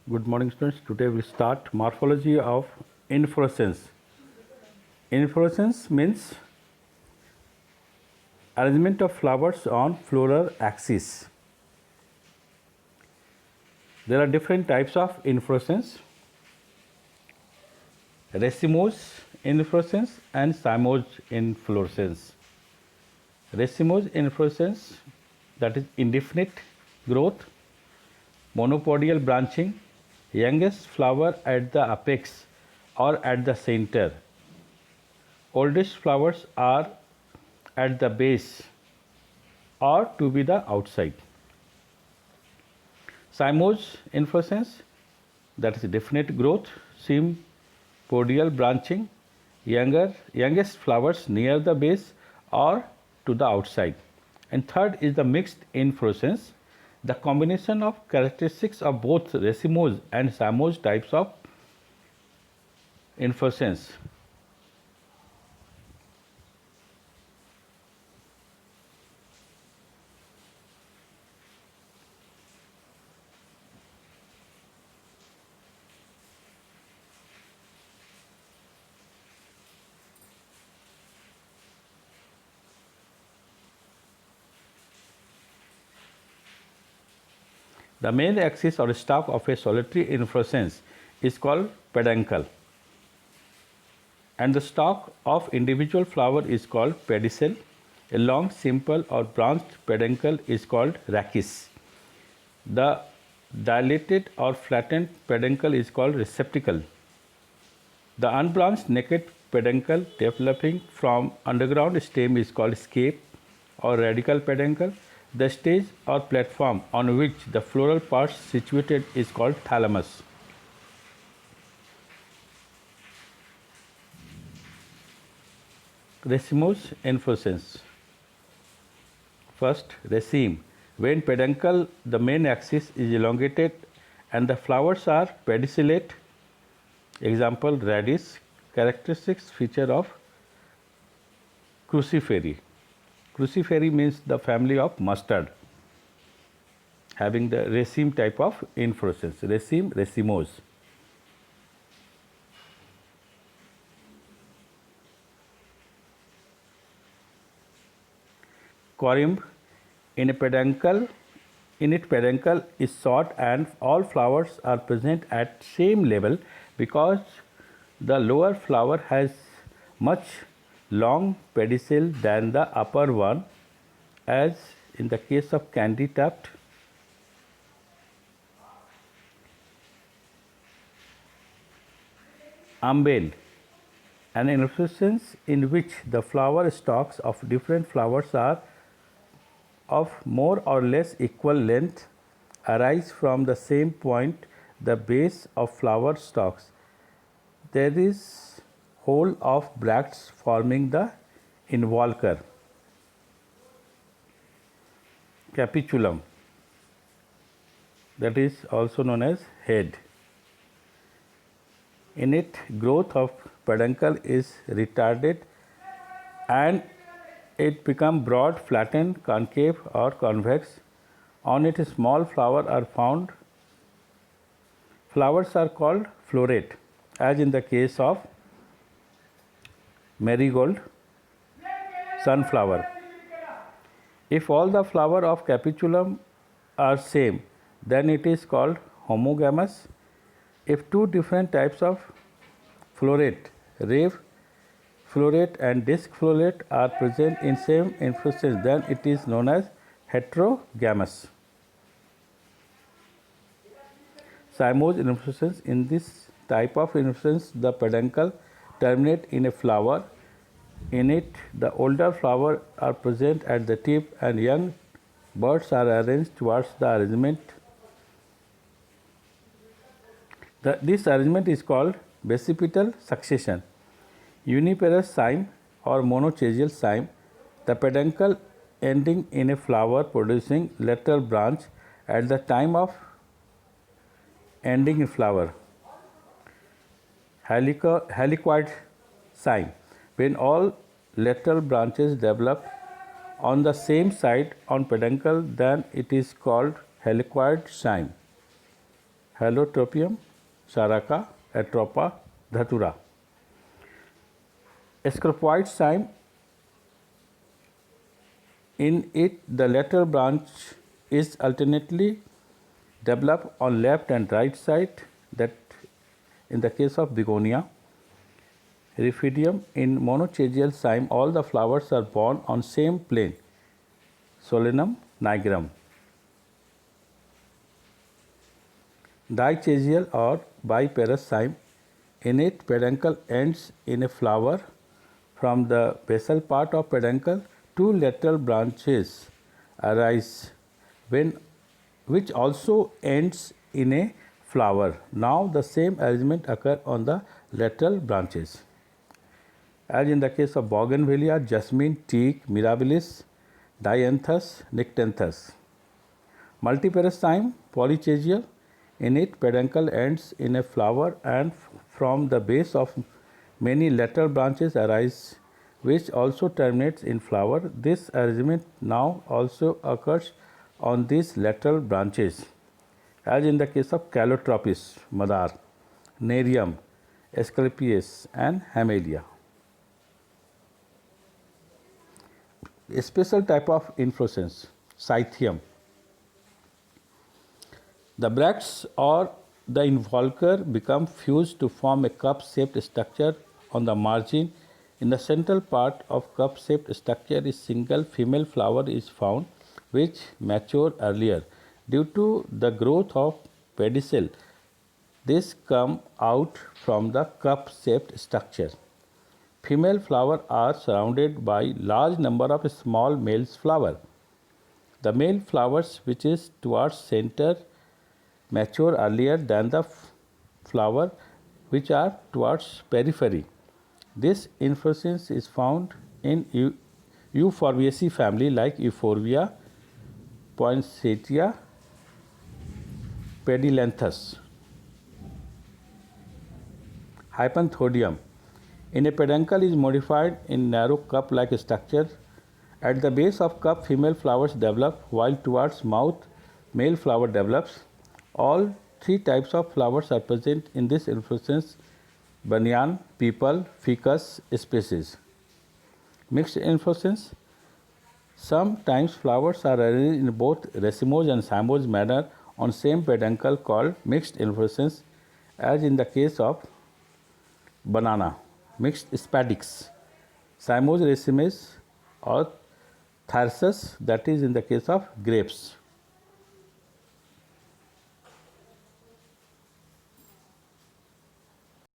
Good morning, students. Today we'll start morphology of inflorescence. Inflorescence means arrangement of flowers on floral axis. There are different types of inflorescence: racemose inflorescence and cymose inflorescence. Racemose inflorescence, that is indefinite growth, monopodial branching, youngest flower at the apex or at the center. Oldest flowers are at the base or to be the outside. Cymose inflorescence, that is definite growth, sympodial branching, youngest flowers near the base or to the outside. And third is the mixed inflorescence, the combination of characteristics of both racemose and cymose types of inflorescence. The main axis or stalk of a solitary inflorescence is called peduncle, and the stalk of individual flower is called pedicel. A long, simple or branched peduncle is called rachis. The dilated or flattened peduncle is called receptacle. The unbranched naked peduncle developing from underground stem is called scape or radical peduncle. The stage or platform on which the floral parts situated is called thalamus. Racemose inflorescence. First, raceme. When peduncle, the main axis is elongated and the flowers are pedicellate. Example, radish. Characteristics feature of cruciferae. Cruciferae means the family of mustard, having the raceme type of inflorescence. Raceme, racemose. Corymb. In its peduncle is short and all flowers are present at same level because the lower flower has much long pedicel than the upper one, as in the case of candy tuft. Umbel, an inflorescence in which the flower stalks of different flowers are of more or less equal length, arise from the same point, the base of flower stalks. There is hole of bracts forming the involucre. Capitulum, that is also known as head. In it, growth of peduncle is retarded and it become broad, flattened, concave or convex. On it, small flowers are found. Flowers are called floret, as in the case of marigold, sunflower. If all the flower of capitulum are same, then it is called homogamous. If two different types of floret, rave floret and disc floret, are present in same inflorescence, then it is known as heterogamous. Cymose inflorescence. In this type of inflorescence, the peduncle terminate in a flower. In it, the older flowers are present at the tip and young buds are arranged towards the arrangement. This arrangement is called basipetal succession. Uniparous cyme or monochasial cyme, the peduncle ending in a flower producing lateral branch at the time of ending in flower. Helicoid cyme, when all lateral branches develop on the same side on peduncle, then it is called helicoid cyme. Halotropium, Sharaca, Atropa, Dhatura. Scropoid cyme. In it, the lateral branch is alternately developed on left and right side, that in the case of begonia. Rhiphidium. In monochasial cyme, all the flowers are borne on same plane. Solanum nigrum. Dichasial or biparous cyme. In it, peduncle ends in a flower. From the basal part of peduncle, two lateral branches arise, which also ends in a flower. Now the same arrangement occurs on the lateral branches. As in the case of bougainvillea, jasmine, teak, mirabilis, dianthus, nyctanthus. Multiparous cyme, polychasial. In it, peduncle ends in a flower, and from the base of many lateral branches arise, which also terminates in flower. This arrangement now also occurs on these lateral branches, as in the case of Calotropis, Madar, Nerium, Asclepias, and Hamelia. A special type of inflorescence, Cythium. The bracts or the involucre become fused to form a cup-shaped structure on the margin. In the central part of cup-shaped structure, a single female flower is found, which mature earlier. Due to the growth of pedicel, these come out from the cup-shaped structure. Female flowers are surrounded by large number of small male flowers. The male flowers, which is towards center, mature earlier than the flower which are towards periphery. This inflorescence is found in Euphorbiaceae family like Euphorbia, Poinsettia, Pedilanthus. Hypanthodium. In a peduncle is modified in narrow cup-like structure. At the base of cup, female flowers develop, while towards mouth, male flower develops. All three types of flowers are present in this inflorescence: banyan, peepal, ficus species. Mixed inflorescence. Sometimes flowers are arranged in both racemose and cymose manner on same peduncle, called mixed inflorescence, as in the case of banana, mixed spadix, cymose racemose, or thyrsus, that is in the case of grapes.